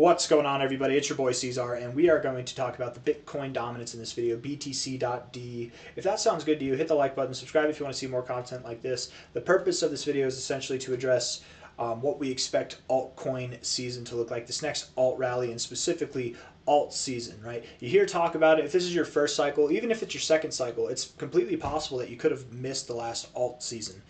What's going on, everybody? It's your boy C-Zar, and we are going to talk about the Bitcoin dominance in this video, BTC.D. If that sounds good to you, hit the like button, subscribe if you want to see more content like this. The purpose of this video is essentially to address what we expect altcoin season to look like, this next alt rally, and specifically alt season, right? You hear talk about it. If this is your first cycle, even if it's your second cycle, it's completely possible that you could have missed the last alt season.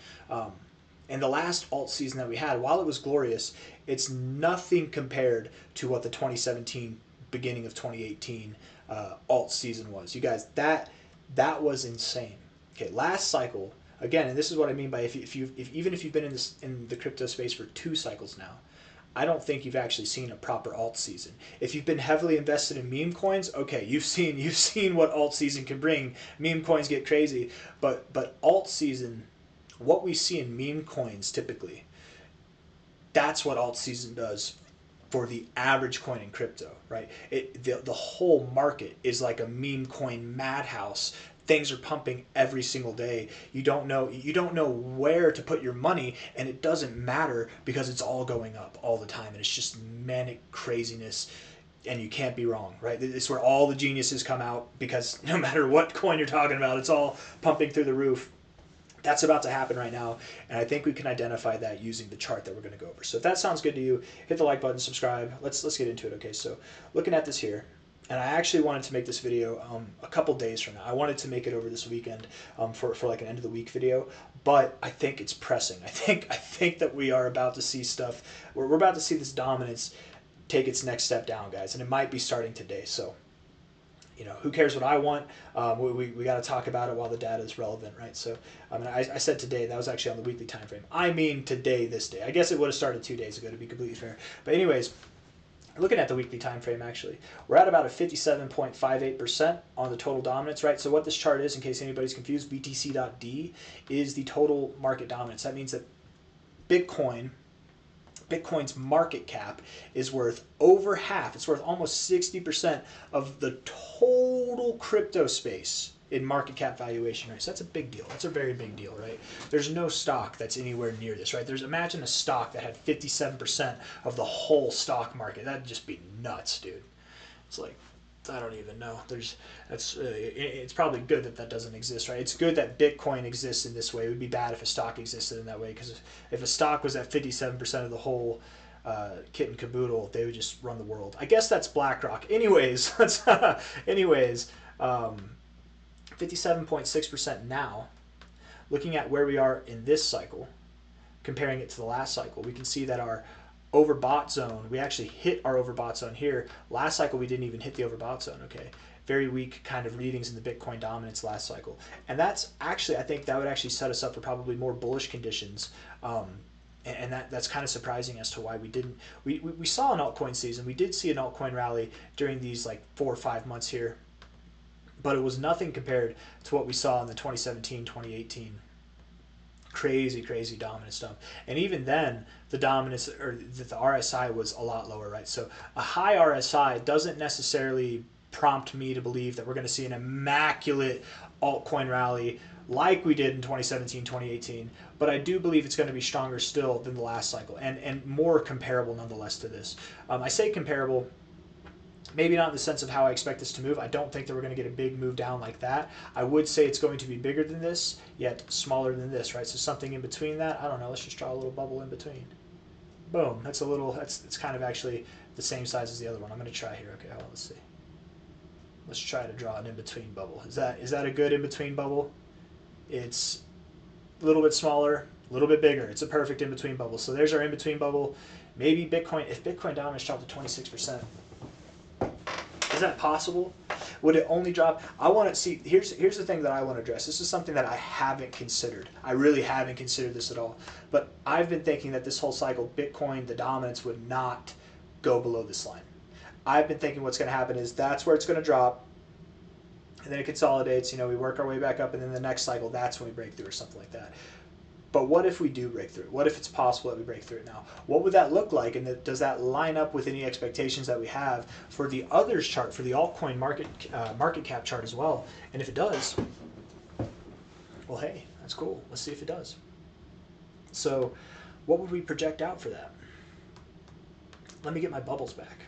And the last alt season that we had, while it was glorious, it's nothing compared to what the 2017, beginning of 2018 alt season was. You guys, that was insane. Okay, last cycle, again, and this is what I mean by even if you've been in the crypto space for 2 cycles now, I don't think you've actually seen a proper alt season. If you've been heavily invested in meme coins, okay, you've seen what alt season can bring. Meme coins get crazy, but alt season, what we see in meme coins typically, that's what alt season does for the average coin in crypto, right? The whole market is like a meme coin madhouse. Things are pumping every single day. You don't know where to put your money, and it doesn't matter because it's all going up all the time, and it's just manic craziness, and you can't be wrong, right? It's where all the geniuses come out, because no matter what coin you're talking about, it's all pumping through the roof. That's about to happen right now, and I think we can identify that using the chart that we're going to go over. So if that sounds good to you, hit the like button, subscribe. Let's get into it. Okay, so looking at this here, and I actually wanted to make this video a couple days from now. I wanted to make it over this weekend for like an end of the week video, but I think it's pressing. I think that we are about to see stuff. We're about to see this dominance take its next step down, guys, and it might be starting today. So, you know, who cares what I want? We got to talk about it while the data is relevant, right? So, I mean, I said today. That was actually on the weekly time frame. I mean today, this day. I guess it would have started 2 days ago, to be completely fair. But anyways, looking at the weekly time frame, actually, we're at about a 57.58% on the total dominance, right? So what this chart is, in case anybody's confused, BTC.D is the total market dominance. That means that Bitcoin's market cap is worth over half. It's worth almost 60% of the total crypto space in market cap valuation, right? So that's a big deal. That's a very big deal, right? There's no stock that's anywhere near this, right? Imagine a stock that had 57% of the whole stock market. That'd just be nuts, dude. It's like, I don't even know. It's probably good that doesn't exist, right? It's good that Bitcoin exists in this way. It would be bad if a stock existed in that way, because if a stock was at 57% of the whole kit and caboodle, they would just run the world. I guess that's BlackRock. Anyways, 57.6% now. Looking at where we are in this cycle, comparing it to the last cycle, we can see that our overbought zone, we actually hit our overbought zone here. Last cycle, we didn't even hit the overbought zone, okay? Very weak kind of readings in the Bitcoin dominance last cycle. And that's actually, I think that would actually set us up for probably more bullish conditions. And that's kind of surprising as to why we didn't. We saw an altcoin season. We did see an altcoin rally during these like 4 or 5 months here. But it was nothing compared to what we saw in the 2017, 2018 crazy dominant stuff. And even then, the dominance, or the RSI, was a lot lower, right? So a high RSI doesn't necessarily prompt me to believe that we're going to see an immaculate altcoin rally like we did in 2017, 2018, but I do believe it's going to be stronger still than the last cycle, and more comparable nonetheless to this. I say comparable, maybe not in the sense of how I expect this to move. I don't think that we're going to get a big move down like that. I would say it's going to be bigger than this, yet smaller than this, right? So something in between that. I don't know. Let's just draw a little bubble in between. Boom. It's kind of actually the same size as the other one. I'm going to try here. Okay, hold on, let's see. Let's try to draw an in-between bubble. Is that a good in-between bubble? It's a little bit smaller, a little bit bigger. It's a perfect in-between bubble. So there's our in-between bubble. Maybe Bitcoin, if Bitcoin dominance dropped to 26%, is that possible? Would it only drop? I want to see, here's the thing that I want to address. This is something that I haven't considered. I really haven't considered this at all. But I've been thinking that this whole cycle, Bitcoin, the dominance, would not go below this line. I've been thinking what's going to happen is that's where it's going to drop, and then it consolidates, you know, we work our way back up, and then the next cycle, that's when we break through or something like that. But what if we do break through it? What if it's possible that we break through it now? What would that look like? And does that line up with any expectations that we have for the others chart, for the altcoin market cap chart as well? And if it does, well, hey, that's cool. Let's see if it does. So what would we project out for that? Let me get my bubbles back.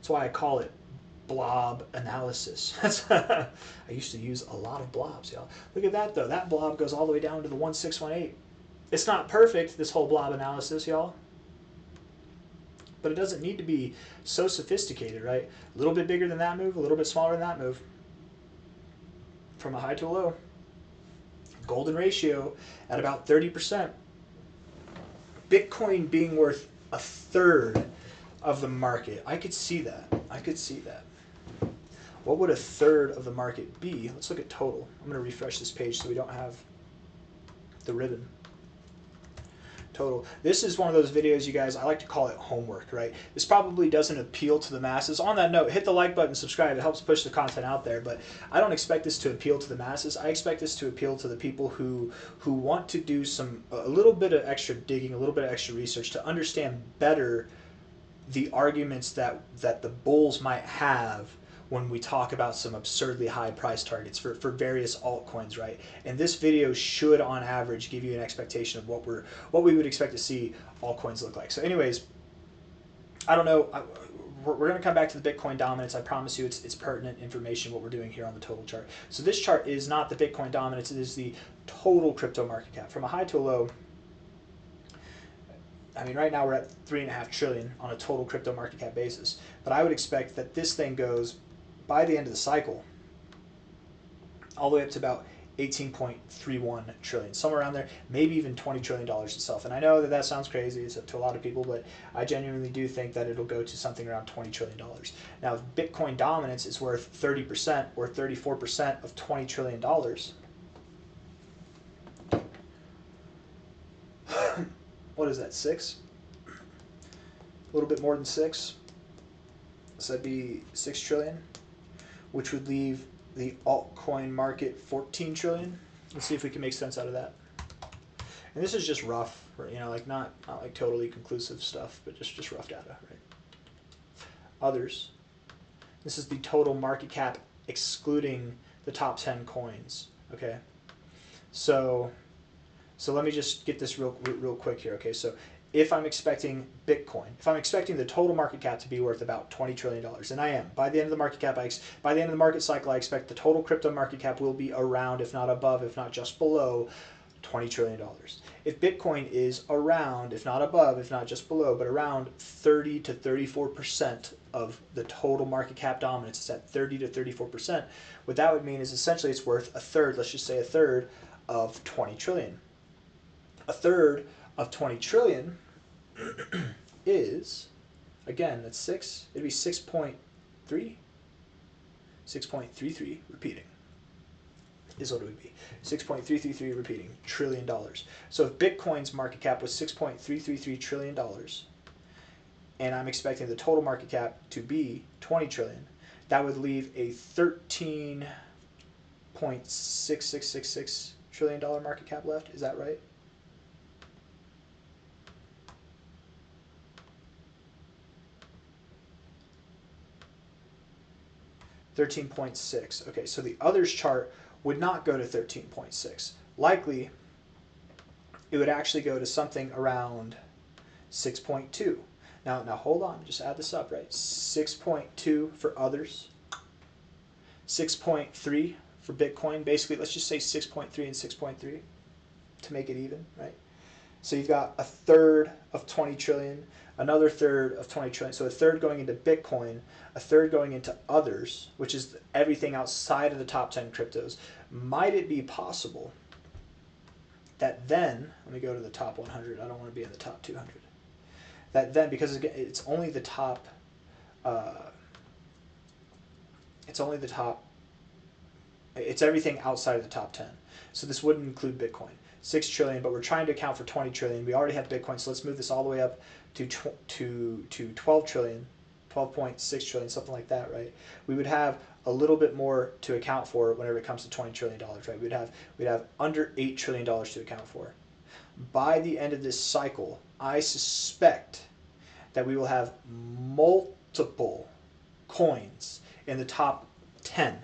That's why I call it blob analysis. I used to use a lot of blobs, y'all. Look at that, though. That blob goes all the way down to the 1618. It's not perfect, this whole blob analysis, y'all. But it doesn't need to be so sophisticated, right? A little bit bigger than that move, a little bit smaller than that move. From a high to a low. Golden ratio at about 30%. Bitcoin being worth a third of the market. I could see that. I could see that. What would a third of the market be? Let's look at total. I'm going to refresh this page so we don't have the ribbon. Total. This is one of those videos, you guys, I like to call it homework, right? This probably doesn't appeal to the masses. On that note, hit the like button, subscribe. It helps push the content out there, but I don't expect this to appeal to the masses. I expect this to appeal to the people who want to do a little bit of extra digging, a little bit of extra research to understand better the arguments that the bulls might have when we talk about some absurdly high price targets for various altcoins, right? And this video should, on average, give you an expectation of what we would expect to see altcoins look like. So anyways, I don't know. We're going to come back to the Bitcoin dominance. I promise you it's pertinent information what we're doing here on the total chart. So this chart is not the Bitcoin dominance. It is the total crypto market cap. From a high to a low, I mean, right now we're at 3.5 trillion on a total crypto market cap basis. But I would expect that this thing goes, by the end of the cycle, all the way up to about 18.31 trillion, somewhere around there, maybe even $20 trillion itself. And I know that sounds crazy to a lot of people, but I genuinely do think that it'll go to something around $20 trillion. Now, if Bitcoin dominance is worth 30% or 34% of $20 trillion, what is that, 6? A little bit more than 6. So that'd be 6 trillion, which would leave the altcoin market 14 trillion. Let's see if we can make sense out of that. And this is just rough, you know, like not like totally conclusive stuff, but just rough data, right? Others. This is the total market cap excluding the top 10 coins. Okay, so let me just get this real quick here. Okay, so if I'm expecting Bitcoin, if I'm expecting the total market cap to be worth about $20 trillion, and I am, by the end of the market cap, by the end of the market cycle, I expect the total crypto market cap will be around, if not above, if not just below, $20 trillion. If Bitcoin is around, if not above, if not just below, but around 30 to 34% of the total market cap dominance, it's at 30 to 34%, what that would mean is essentially it's worth a third, let's just say a third of 20 trillion. A third of 20 trillion is, again, that's 6, it'd be 6.3, 6.33, repeating, is what it would be. 6.333, repeating, trillion dollars. So if Bitcoin's market cap was $6.333 trillion, and I'm expecting the total market cap to be 20 trillion, that would leave a $13.6666 trillion market cap left. Is that right? 13.6. Okay, so the others chart would not go to 13.6. Likely, it would actually go to something around 6.2. Now hold on, just add this up, right? 6.2 for others, 6.3 for Bitcoin. Basically, let's just say 6.3 and 6.3 to make it even, right? So you've got a third of 20 trillion, another third of 20 trillion. So a third going into Bitcoin, a third going into others, which is everything outside of the top 10 cryptos. Might it be possible that then, let me go to the top 100, I don't want to be in the top 200, that then, because it's only the top, it's everything outside of the top 10. So this wouldn't include Bitcoin. 6 trillion, but we're trying to account for 20 trillion. We already have Bitcoin, so let's move this all the way up to 12 trillion, 12.6 trillion, something like that, right? We would have a little bit more to account for whenever it comes to $20 trillion, right? We'd have under $8 trillion to account for. By the end of this cycle, I suspect that we will have multiple coins in the top 10.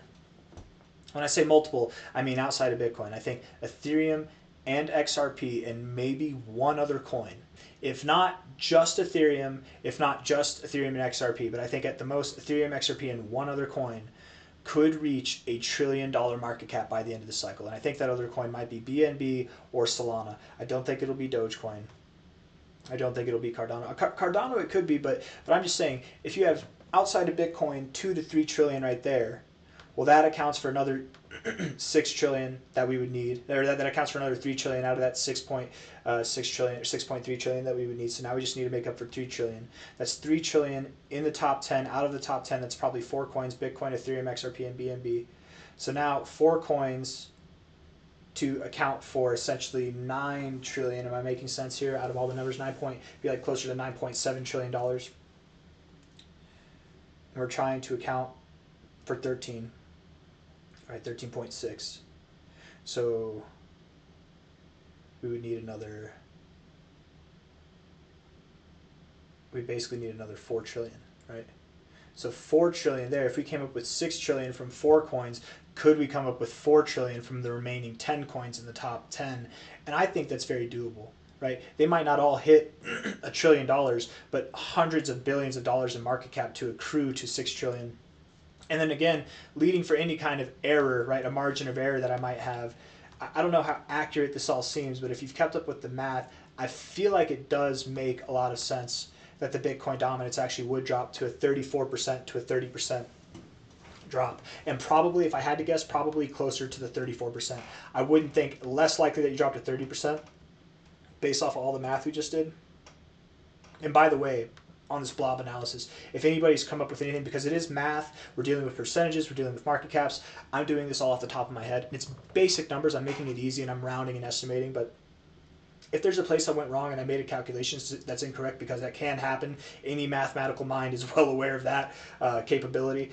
When I say multiple, I mean outside of Bitcoin. I think Ethereum and XRP and maybe one other coin. if not just Ethereum, if not just Ethereum and XRP, but I think at the most Ethereum, XRP, and one other coin could reach $1 trillion market cap by the end of the cycle. And I think that other coin might be BNB or Solana. I don't think it'll be Dogecoin. I don't think it'll be Cardano. Cardano it could be, but I'm just saying, if you have outside of Bitcoin 2 to 3 trillion right there, well, that accounts for another 6 trillion that we would need, or that accounts for another 3 trillion out of that 6.6 trillion or 6.3 trillion that we would need. So now we just need to make up for 3 trillion. That's 3 trillion in the top 10. Out of the top 10, that's probably 4 coins: Bitcoin, Ethereum, XRP, and BNB. So now 4 coins to account for essentially 9 trillion. Am I making sense here? Out of all the numbers, be like closer to $9.7 trillion. And we're trying to account for 13. Right, 13.6. So we would need another, we basically need another 4 trillion, right? So 4 trillion there. If we came up with 6 trillion from 4 coins, could we come up with 4 trillion from the remaining 10 coins in the top 10? And I think that's very doable, right? They might not all hit $1 trillion, but hundreds of billions of dollars in market cap to accrue to 6 trillion. And then again, leading for any kind of error, right, a margin of error that I might have. I don't know how accurate this all seems, but if you've kept up with the math, I feel like it does make a lot of sense that the Bitcoin dominance actually would drop to a 34% to a 30% drop. And probably, if I had to guess, probably closer to the 34%. I wouldn't think, less likely that you drop to 30% based off of all the math we just did. And by the way, on this blob analysis, if anybody's come up with anything, because it is math, we're dealing with percentages, we're dealing with market caps, I'm doing this all off the top of my head. It's basic numbers, I'm making it easy and I'm rounding and estimating, but if there's a place I went wrong and I made a calculation that's incorrect, because that can happen, any mathematical mind is well aware of that capability.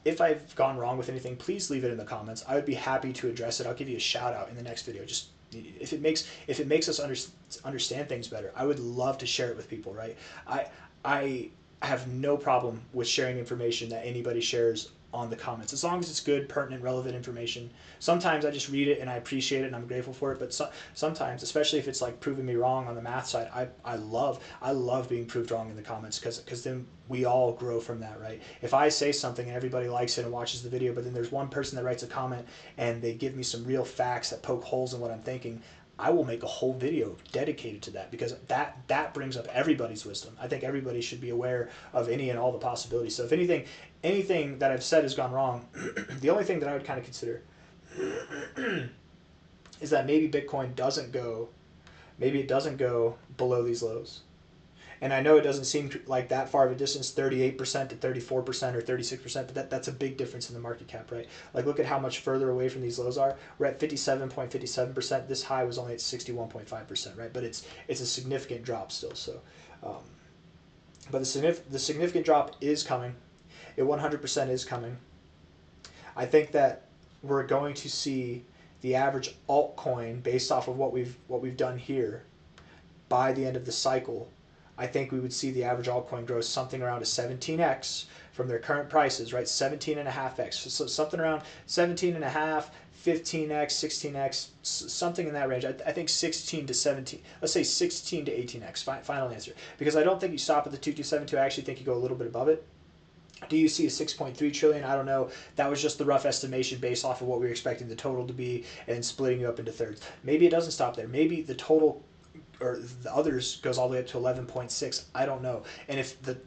If I've gone wrong with anything, please leave it in the comments. I would be happy to address it. I'll give you a shout out in the next video. Just if it makes us understand things better, I would love to share it with people, right? I have no problem with sharing information that anybody shares on the comments, as long as it's good, pertinent, relevant information. Sometimes I just read it and I appreciate it and I'm grateful for it, but sometimes, especially if it's like proving me wrong on the math side, I love being proved wrong in the comments, because then we all grow from that, right? If I say something and everybody likes it and watches the video, but then there's one person that writes a comment and they give me some real facts that poke holes in what I'm thinking, I will make a whole video dedicated to that, because that brings up everybody's wisdom. I think everybody should be aware of any and all the possibilities. So if anything that I've said has gone wrong, the only thing that I would kind of consider is that maybe Bitcoin doesn't go below these lows. And I know it doesn't seem like that far of a distance, 38% to 34% or 36%, but that's a big difference in the market cap, right? Like, look at how much further away from these lows are. We're at 57.57%. This high was only at 61.5%, right? But it's a significant drop still. So, but the significant drop is coming. It 100% is coming. I think that we're going to see the average altcoin, based off of what we've done here, by the end of the cycle. I think we would see the average altcoin grow something around a 17x from their current prices, right? 17.5x. So something around 17.5, 15x, 16x, something in that range. I think 16 to 17, let's say 16 to 18x, final answer. Because I don't think you stop at the 2272, I actually think you go a little bit above it. Do you see a 6.3 trillion? I don't know. That was just the rough estimation based off of what we were expecting the total to be and splitting you up into thirds. Maybe it doesn't stop there. Maybe the total, or the others, goes all the way up to 11.6. I don't know. And if the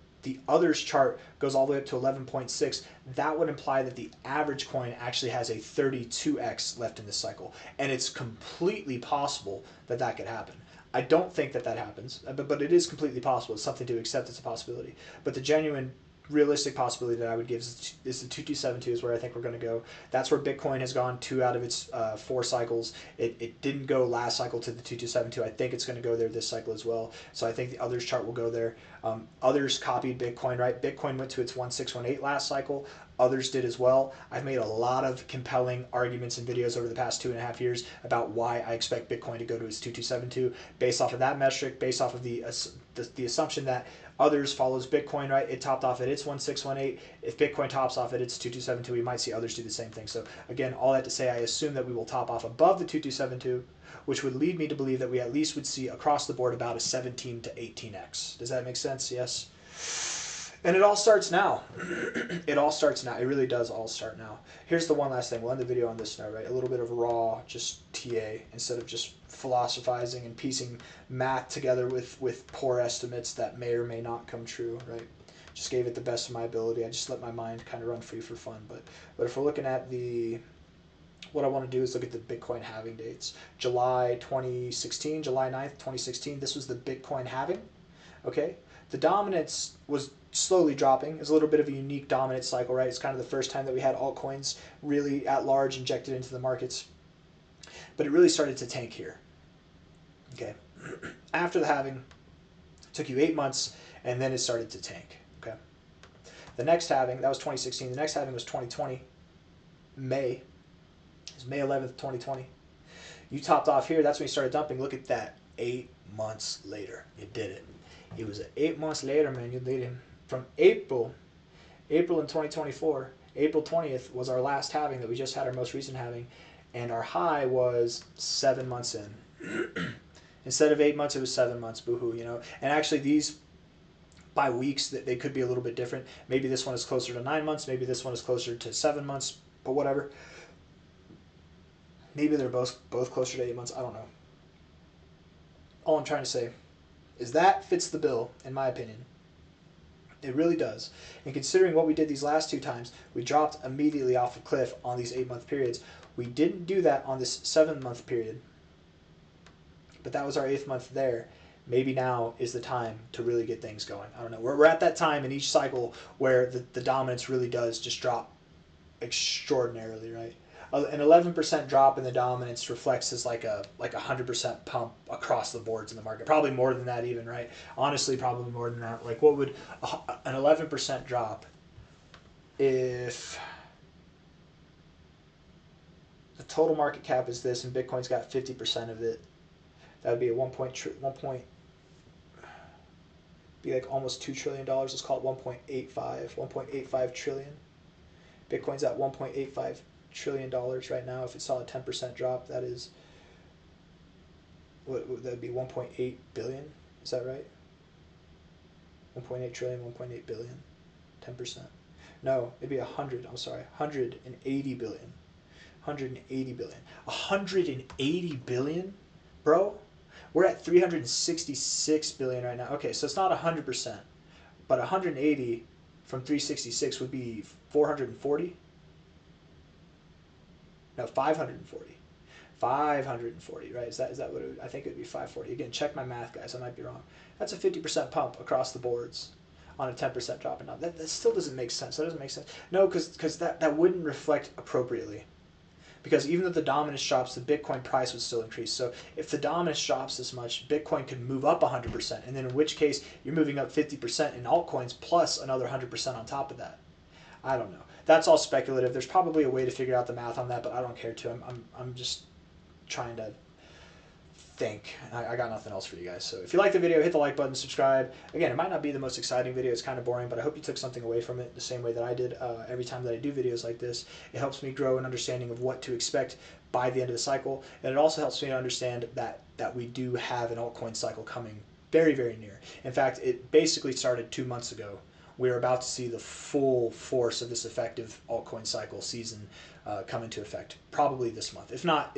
others chart goes all the way up to 11.6, that would imply that the average coin actually has a 32x left in this cycle. And it's completely possible that that could happen. I don't think that happens, but it is completely possible. It's something to accept as a possibility. But the genuine realistic possibility that I would give is the 2272 is where I think we're going to go. That's where Bitcoin has gone 2 out of its 4 cycles. It didn't go last cycle to the 2272. I think it's going to go there this cycle as well. So I think the others chart will go there. Others copied Bitcoin, right? Bitcoin went to its 1618 last cycle. Others did as well. I've made a lot of compelling arguments and videos over the past 2.5 years about why I expect Bitcoin to go to its 2272 based off of that metric, based off of the assumption that Others follows Bitcoin, right? It topped off at its 1618. If Bitcoin tops off at its 2272, we might see others do the same thing. So again, all that to say, I assume that we will top off above the 2272, which would lead me to believe that we at least would see across the board about a 17 to 18x. Does that make sense? Yes. And it all starts now. It all starts now. It really does all start now. Here's the one last thing. We'll end the video on this note, right? A little bit of raw, just TA, instead of just philosophizing and piecing math together with poor estimates that may or may not come true, right? Just gave it the best of my ability. I just let my mind kind of run free for fun. But if we're looking at what I want to do is look at the Bitcoin halving dates. July 2016, July 9th, 2016, this was the Bitcoin halving, okay? The dominance was slowly dropping. It's a little bit of a unique dominance cycle, right? It's kind of the first time that we had altcoins really at large injected into the markets. But it really started to tank here, okay? After the halving, it took you 8 months, and then it started to tank, okay? The next halving, that was 2016. The next halving was 2020, May. It was May 11th, 2020. You topped off here. That's when you started dumping. Look at that. 8 months later, you did it. It was 8 months later, man. You did it. From April in 2024, April 20th was our last halving that we just had, our most recent halving, and our high was 7 months in. Instead of 8 months, it was 7 months. Boohoo, you know. And actually, these by weeks, they could be a little bit different. Maybe this one is closer to 9 months. Maybe this one is closer to 7 months. But whatever. Maybe they're both closer to 8 months. I don't know. All I'm trying to say is that fits the bill, in my opinion. It really does. And considering what we did these last 2 times, we dropped immediately off a cliff on these 8-month periods. We didn't do that on this 7-month period. But that was our 8th month there. Maybe now is the time to really get things going. I don't know. We're at that time in each cycle where the dominance really does just drop extraordinarily, right? An 11% drop in the dominance reflects as like a 100% pump across the boards in the market. Probably more than that even, right? Honestly, probably more than that. Like what would an 11% drop if the total market cap is this and Bitcoin's got 50% of it? That would be a be like almost $2 trillion. Let's call it 1.85 trillion. Bitcoin's at 1.85 trillion dollars right now. If it saw a 10% drop, that is what that would be 1.8 billion. Is that right? 1.8 trillion, 1.8 billion, 10%. No, it'd be 100. I'm sorry, 180 billion. 180 billion. 180 billion, bro. We're at 366 billion right now. Okay, so it's not 100%, but 180 from 366 would be 440. No, 540. 540, right? Is that what it would, I think it would be 540. Again, check my math, guys. I might be wrong. That's a 50% pump across the boards on a 10% drop. And now that still doesn't make sense. That doesn't make sense. No, because that wouldn't reflect appropriately. Because even though the dominance drops, the Bitcoin price would still increase. So if the dominance drops this much, Bitcoin could move up 100%. And then in which case, you're moving up 50% in altcoins plus another 100% on top of that. I don't know. That's all speculative. There's probably a way to figure out the math on that, but I don't care to. I'm just trying to think. I got nothing else for you guys. So if you like the video, hit the like button, subscribe. Again, it might not be the most exciting video. It's kind of boring, but I hope you took something away from it the same way that I did every time that I do videos like this. It helps me grow an understanding of what to expect by the end of the cycle, and it also helps me to understand that we do have an altcoin cycle coming very, very near. In fact, it basically started 2 months ago. We're about to see the full force of this effective altcoin cycle season come into effect, probably this month. If not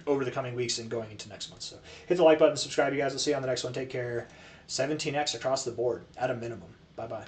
over the coming weeks and going into next month. So hit the like button, subscribe, you guys. We'll see you on the next one. Take care. 17x across the board at a minimum. Bye-bye.